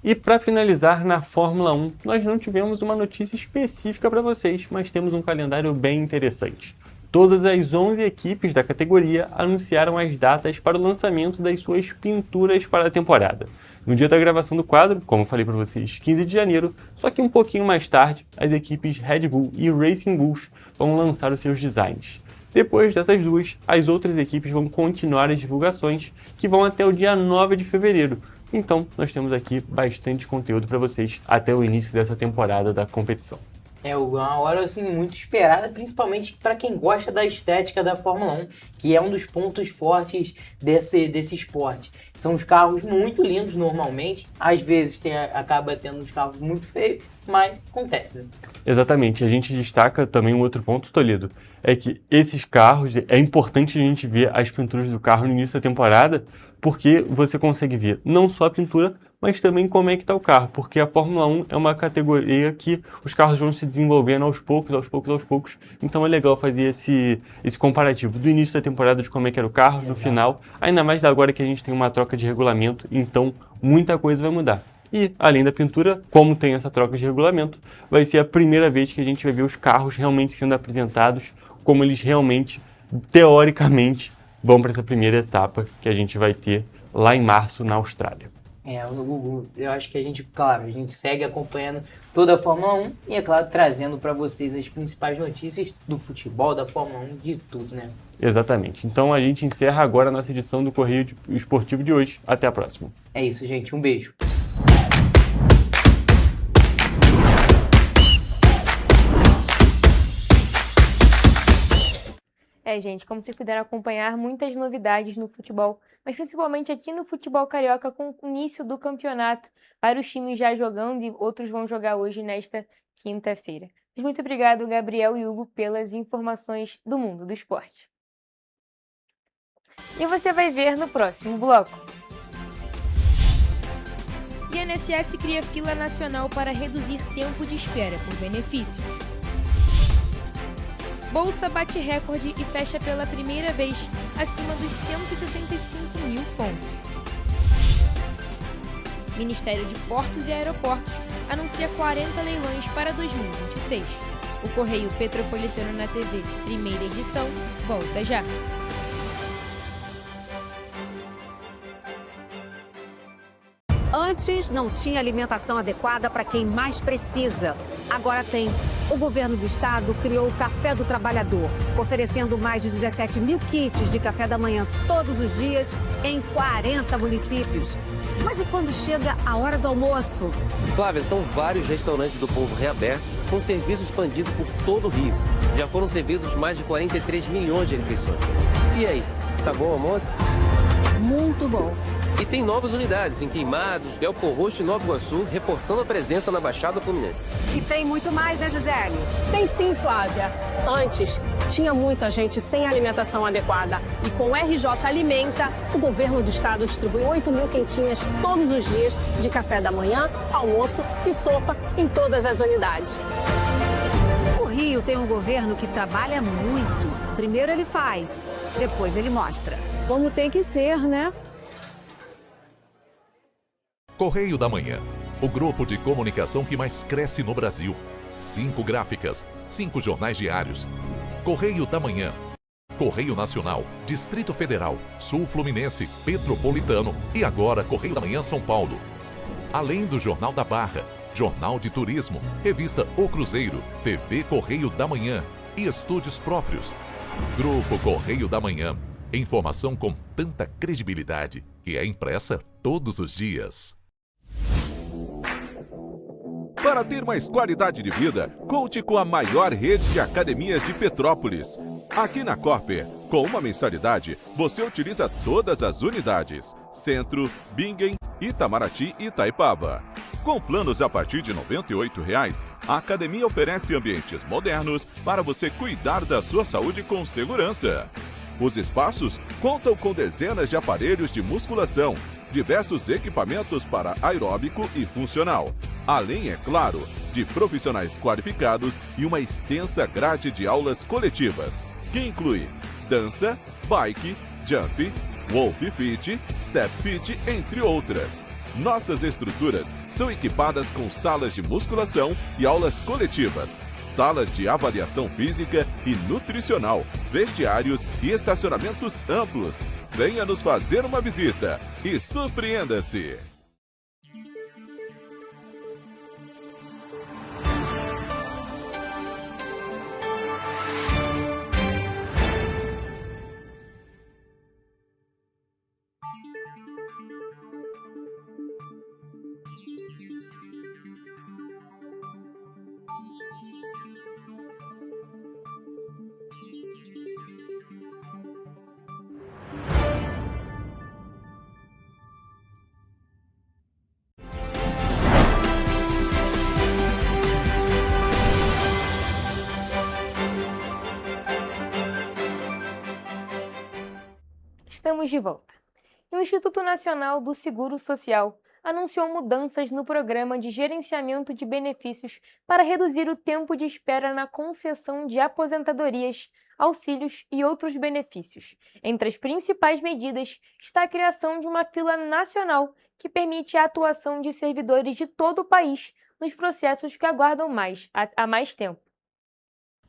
E para finalizar, na Fórmula 1, nós não tivemos uma notícia específica para vocês, mas temos um calendário bem interessante. Todas as 11 equipes da categoria anunciaram as datas para o lançamento das suas pinturas para a temporada. No dia da gravação do quadro, como eu falei para vocês, 15 de janeiro, só que um pouquinho mais tarde, as equipes Red Bull e Racing Bulls vão lançar os seus designs. Depois dessas duas, as outras equipes vão continuar as divulgações, que vão até o dia 9 de fevereiro. Então, nós temos aqui bastante conteúdo para vocês até o início dessa temporada da competição. É uma hora assim, muito esperada, principalmente para quem gosta da estética da Fórmula 1, que é um dos pontos fortes desse esporte. São os carros muito lindos normalmente, às vezes acaba tendo uns carros muito feios, mas acontece, né? Exatamente, a gente destaca também um outro ponto, Toledo, é que esses carros, é importante a gente ver as pinturas do carro no início da temporada, porque você consegue ver não só a pintura, mas também como é que está o carro, porque a Fórmula 1 é uma categoria que os carros vão se desenvolvendo aos poucos, então é legal fazer esse comparativo do início da temporada de como é que era o carro, no final, ainda mais agora que a gente tem uma troca de regulamento, então muita coisa vai mudar. E, além da pintura, como tem essa troca de regulamento, vai ser a primeira vez que a gente vai ver os carros realmente sendo apresentados, como eles realmente, teoricamente, vão para essa primeira etapa que a gente vai ter lá em março na Austrália. Eu acho que a gente segue acompanhando toda a Fórmula 1 e, é claro, trazendo para vocês as principais notícias do futebol, da Fórmula 1, de tudo, né? Exatamente. Então a gente encerra agora a nossa edição do Correio Esportivo de hoje. Até a próxima. É isso, gente. Um beijo. Gente, como vocês puderam acompanhar, muitas novidades no futebol, mas principalmente aqui no futebol carioca com o início do campeonato. Vários times já jogando e outros vão jogar hoje nesta quinta-feira. Mas muito obrigado, Gabriel e Hugo, pelas informações do mundo do esporte. E você vai ver no próximo bloco. INSS cria fila nacional para reduzir tempo de espera por benefício. Bolsa bate recorde e fecha pela primeira vez acima dos 165 mil pontos. Ministério de Portos e Aeroportos anuncia 40 leilões para 2026. O Correio Petropolitano na TV, primeira edição, volta já. Antes não tinha alimentação adequada para quem mais precisa. Agora tem. O governo do estado criou o Café do Trabalhador, oferecendo mais de 17 mil kits de café da manhã todos os dias em 40 municípios. Mas e quando chega a hora do almoço? Flávia, são vários restaurantes do povo reabertos com serviço expandido por todo o Rio. Já foram servidos mais de 43 milhões de refeições. E aí, tá bom o almoço? Muito bom. E tem novas unidades em Queimados, Belfor Roxo e Nova Iguaçu, reforçando a presença na Baixada Fluminense. E tem muito mais, né, Gisele? Tem sim, Flávia. Antes, tinha muita gente sem alimentação adequada. E com o RJ Alimenta, o governo do estado distribui 8 mil quentinhas todos os dias de café da manhã, almoço e sopa em todas as unidades. O Rio tem um governo que trabalha muito. Primeiro ele faz, depois ele mostra. Como tem que ser, né? Correio da Manhã, o grupo de comunicação que mais cresce no Brasil. 5 gráficas, 5 jornais diários. Correio da Manhã, Correio Nacional, Distrito Federal, Sul Fluminense, Petropolitano e agora Correio da Manhã São Paulo. Além do Jornal da Barra, Jornal de Turismo, Revista O Cruzeiro, TV Correio da Manhã e estúdios próprios. Grupo Correio da Manhã, informação com tanta credibilidade que é impressa todos os dias. Para ter mais qualidade de vida, conte com a maior rede de academias de Petrópolis. Aqui na Corper, com uma mensalidade, você utiliza todas as unidades: Centro, Bingen, Itamaraty e Itaipava. Com planos a partir de R$ 98,00, a academia oferece ambientes modernos para você cuidar da sua saúde com segurança. Os espaços contam com dezenas de aparelhos de musculação, diversos equipamentos para aeróbico e funcional, além, é claro, de profissionais qualificados e uma extensa grade de aulas coletivas, que inclui dança, bike, jump, wolf fit, step fit, entre outras. Nossas estruturas são equipadas com salas de musculação e aulas coletivas, salas de avaliação física e nutricional, vestiários e estacionamentos amplos. Venha nos fazer uma visita e surpreenda-se! Estamos de volta. E o Instituto Nacional do Seguro Social anunciou mudanças no programa de gerenciamento de benefícios para reduzir o tempo de espera na concessão de aposentadorias, auxílios e outros benefícios. Entre as principais medidas está a criação de uma fila nacional que permite a atuação de servidores de todo o país nos processos que aguardam há mais tempo.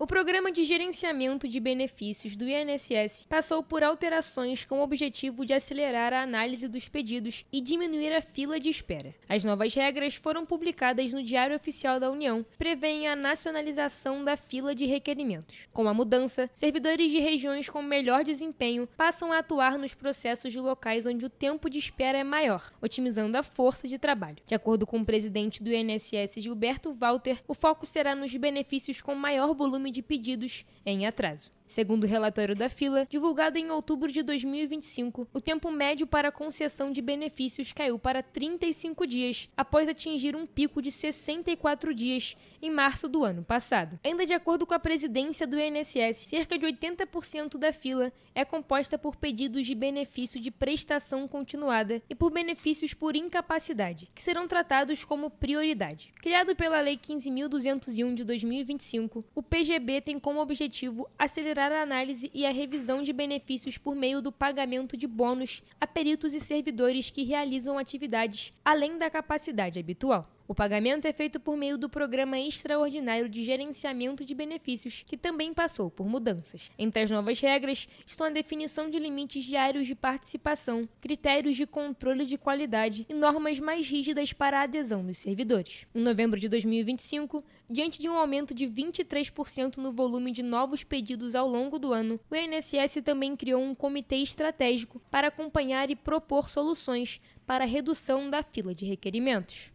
O Programa de Gerenciamento de Benefícios do INSS passou por alterações com o objetivo de acelerar a análise dos pedidos e diminuir a fila de espera. As novas regras foram publicadas no Diário Oficial da União e prevêem a nacionalização da fila de requerimentos. Com a mudança, servidores de regiões com melhor desempenho passam a atuar nos processos de locais onde o tempo de espera é maior, otimizando a força de trabalho. De acordo com o presidente do INSS, Gilberto Walter, o foco será nos benefícios com maior volume de pedidos em atraso. Segundo o relatório da fila, divulgado em outubro de 2025, o tempo médio para a concessão de benefícios caiu para 35 dias, após atingir um pico de 64 dias em março do ano passado. Ainda de acordo com a presidência do INSS, cerca de 80% da fila é composta por pedidos de benefício de prestação continuada e por benefícios por incapacidade, que serão tratados como prioridade. Criado pela Lei 15.201 de 2025, o PGB tem como objetivo acelerar a análise e a revisão de benefícios por meio do pagamento de bônus a peritos e servidores que realizam atividades além da capacidade habitual. O pagamento é feito por meio do Programa Extraordinário de Gerenciamento de Benefícios, que também passou por mudanças. Entre as novas regras estão a definição de limites diários de participação, critérios de controle de qualidade e normas mais rígidas para a adesão dos servidores. Em novembro de 2025, diante de um aumento de 23% no volume de novos pedidos ao longo do ano, o INSS também criou um comitê estratégico para acompanhar e propor soluções para a redução da fila de requerimentos.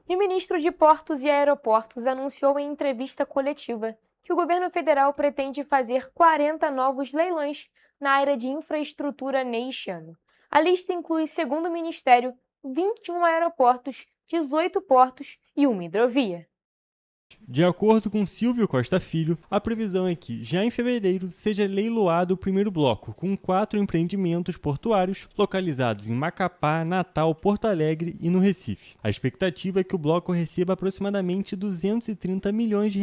E o ministro de Portos e Aeroportos anunciou em entrevista coletiva que o governo federal pretende fazer 40 novos leilões na área de infraestrutura neste ano. A lista inclui, segundo o Ministério, 21 aeroportos, 18 portos e uma hidrovia. De acordo com Silvio Costa Filho, a previsão é que, já em fevereiro, seja leiloado o primeiro bloco, com 4 empreendimentos portuários localizados em Macapá, Natal, Porto Alegre e no Recife. A expectativa é que o bloco receba aproximadamente R$230 milhões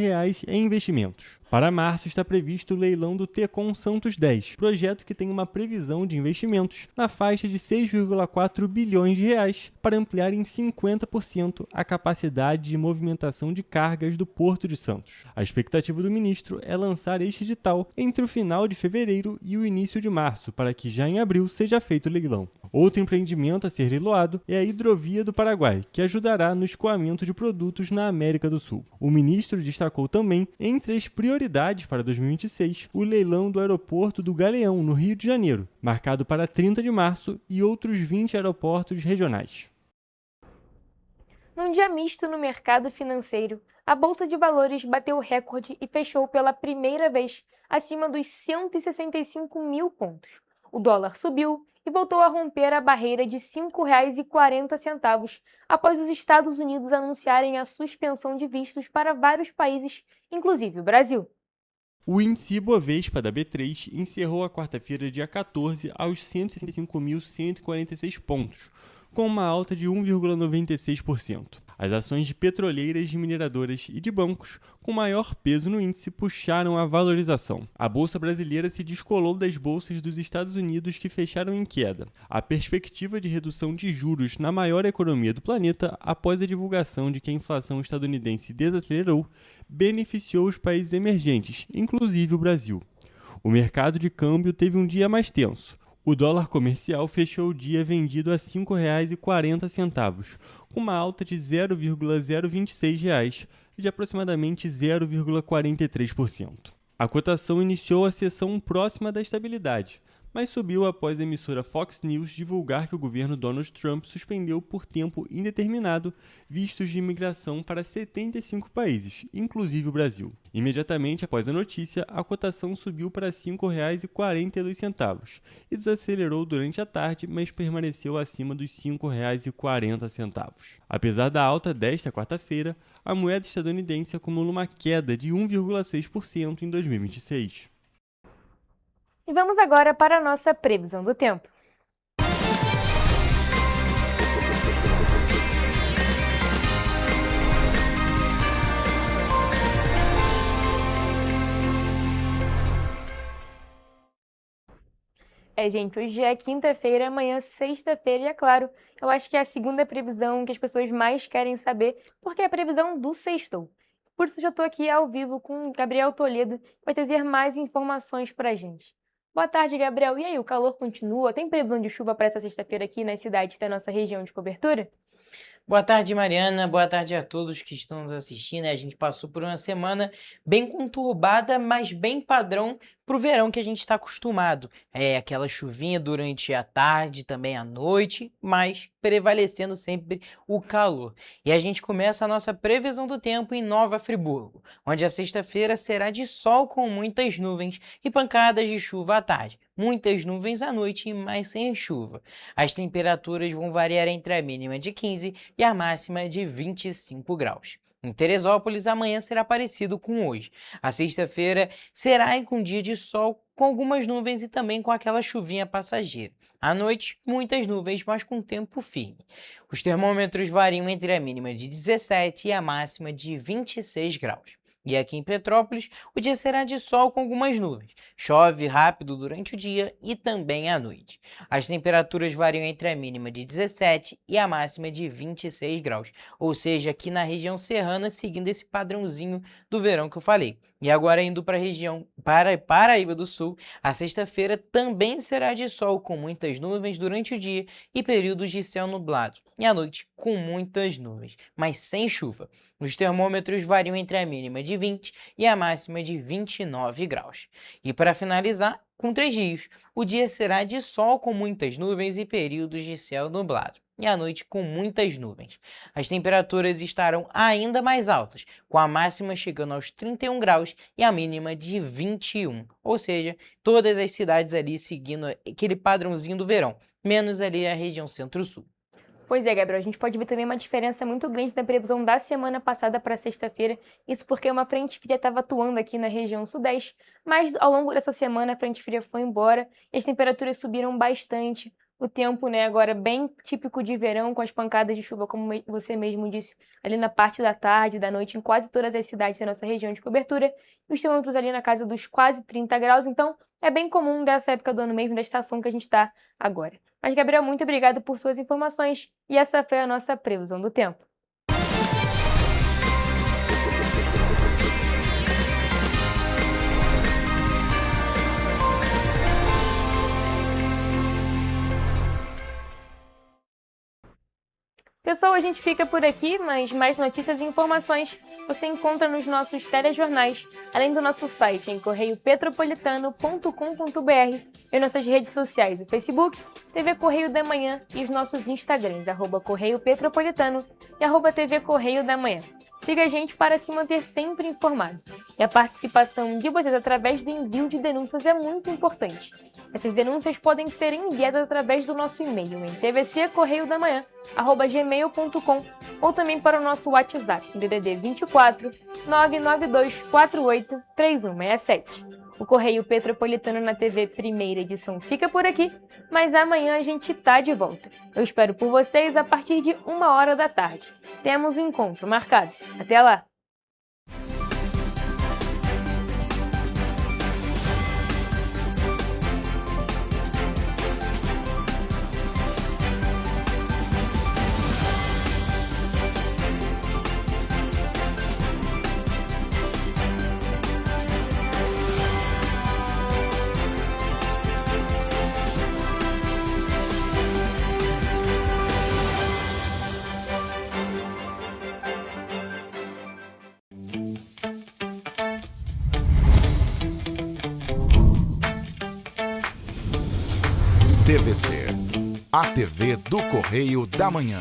em investimentos. Para março está previsto o leilão do Tecon Santos 10, projeto que tem uma previsão de investimentos na faixa de R$6,4 bilhões para ampliar em 50% a capacidade de movimentação de cargas do Porto de Santos. A expectativa do ministro é lançar este edital entre o final de fevereiro e o início de março, para que já em abril seja feito o leilão. Outro empreendimento a ser leiloado é a Hidrovia do Paraguai, que ajudará no escoamento de produtos na América do Sul. O ministro destacou também, entre as prioridades para 2026, o leilão do aeroporto do Galeão, no Rio de Janeiro, marcado para 30 de março, e outros 20 aeroportos regionais. Num dia misto no mercado financeiro, a Bolsa de Valores bateu recorde e fechou pela primeira vez acima dos 165 mil pontos. O dólar subiu e voltou a romper a barreira de R$ 5,40 após os Estados Unidos anunciarem a suspensão de vistos para vários países, inclusive o Brasil. O índice Ibovespa da B3 encerrou a quarta-feira, dia 14, aos 165.146 pontos, com uma alta de 1,96%. As ações de petroleiras, de mineradoras e de bancos, com maior peso no índice, puxaram a valorização. A Bolsa Brasileira se descolou das bolsas dos Estados Unidos, que fecharam em queda. A perspectiva de redução de juros na maior economia do planeta, após a divulgação de que a inflação estadunidense desacelerou, beneficiou os países emergentes, inclusive o Brasil. O mercado de câmbio teve um dia mais tenso. O dólar comercial fechou o dia vendido a R$ 5,40, com uma alta de R$ 0,026, de aproximadamente 0,43%. A cotação iniciou a sessão próxima da estabilidade, mas subiu após a emissora Fox News divulgar que o governo Donald Trump suspendeu por tempo indeterminado vistos de imigração para 75 países, inclusive o Brasil. Imediatamente após a notícia, a cotação subiu para R$ 5,42 e desacelerou durante a tarde, mas permaneceu acima dos R$ 5,40. Apesar da alta desta quarta-feira, a moeda estadunidense acumula uma queda de 1,6% em 2026. E vamos agora para a nossa previsão do tempo. Gente, hoje já é quinta-feira, amanhã sexta-feira, e é claro, eu acho que é a segunda previsão que as pessoas mais querem saber, porque é a previsão do sextou. Por isso, já estou aqui ao vivo com o Gabriel Toledo, que vai trazer mais informações pra gente. Boa tarde, Gabriel. E aí, o calor continua? Tem previsão de chuva para essa sexta-feira aqui nas cidades da nossa região de cobertura? Boa tarde, Mariana. Boa tarde a todos que estão nos assistindo. A gente passou por uma semana bem conturbada, mas bem padrão para o verão que a gente está acostumado. É aquela chuvinha durante a tarde, também à noite, mas prevalecendo sempre o calor. E a gente começa a nossa previsão do tempo em Nova Friburgo, onde a sexta-feira será de sol com muitas nuvens e pancadas de chuva à tarde. Muitas nuvens à noite, mas sem chuva. As temperaturas vão variar entre a mínima de 15 e a máxima de 25 graus. Em Teresópolis, amanhã será parecido com hoje. A sexta-feira será com dia de sol, com algumas nuvens e também com aquela chuvinha passageira. À noite, muitas nuvens, mas com tempo firme. Os termômetros variam entre a mínima de 17 e a máxima de 26 graus. E aqui em Petrópolis, o dia será de sol com algumas nuvens. Chove rápido durante o dia e também à noite. As temperaturas variam entre a mínima de 17 e a máxima de 26 graus. Ou seja, aqui na região serrana, seguindo esse padrãozinho do verão que eu falei. E agora indo para a região Paraíba do Sul, a sexta-feira também será de sol com muitas nuvens durante o dia e períodos de céu nublado. E à noite com muitas nuvens, mas sem chuva. Os termômetros variam entre a mínima de 20 e a máxima de 29 graus. E para finalizar, com 3 dias, o dia será de sol com muitas nuvens e períodos de céu nublado. E à noite com muitas nuvens. As temperaturas estarão ainda mais altas, com a máxima chegando aos 31 graus e a mínima de 21. Ou seja, todas as cidades ali seguindo aquele padrãozinho do verão, menos ali a região centro-sul. Pois é, Gabriel, a gente pode ver também uma diferença muito grande na previsão da semana passada para sexta-feira, isso porque uma frente fria estava atuando aqui na região sudeste, mas ao longo dessa semana a frente fria foi embora e as temperaturas subiram bastante. O tempo, agora bem típico de verão, com as pancadas de chuva, como você mesmo disse, ali na parte da tarde, da noite, em quase todas as cidades da nossa região de cobertura, e os termômetros ali na casa dos quase 30 graus, então é bem comum dessa época do ano mesmo, da estação que a gente está agora. Mas, Gabriel, muito obrigado por suas informações, e essa foi a nossa previsão do tempo. Pessoal, a gente fica por aqui, mas mais notícias e informações você encontra nos nossos telejornais, além do nosso site em correiopetropolitano.com.br e nossas redes sociais, o Facebook, TV Correio da Manhã e os nossos Instagrams, @Correio Petropolitano e @TV Correio da Manhã. Siga a gente para se manter sempre informado. E a participação de vocês através do envio de denúncias é muito importante. Essas denúncias podem ser enviadas através do nosso e-mail em tvccorreiodamanhã@gmail.com ou também para o nosso WhatsApp, DDD 24 992 48 3167. O Correio Petropolitano na TV primeira edição fica por aqui, mas amanhã a gente tá de volta. Eu espero por vocês a partir de 1h da tarde. Temos um encontro marcado. Até lá! TVC, a TV do Correio da Manhã.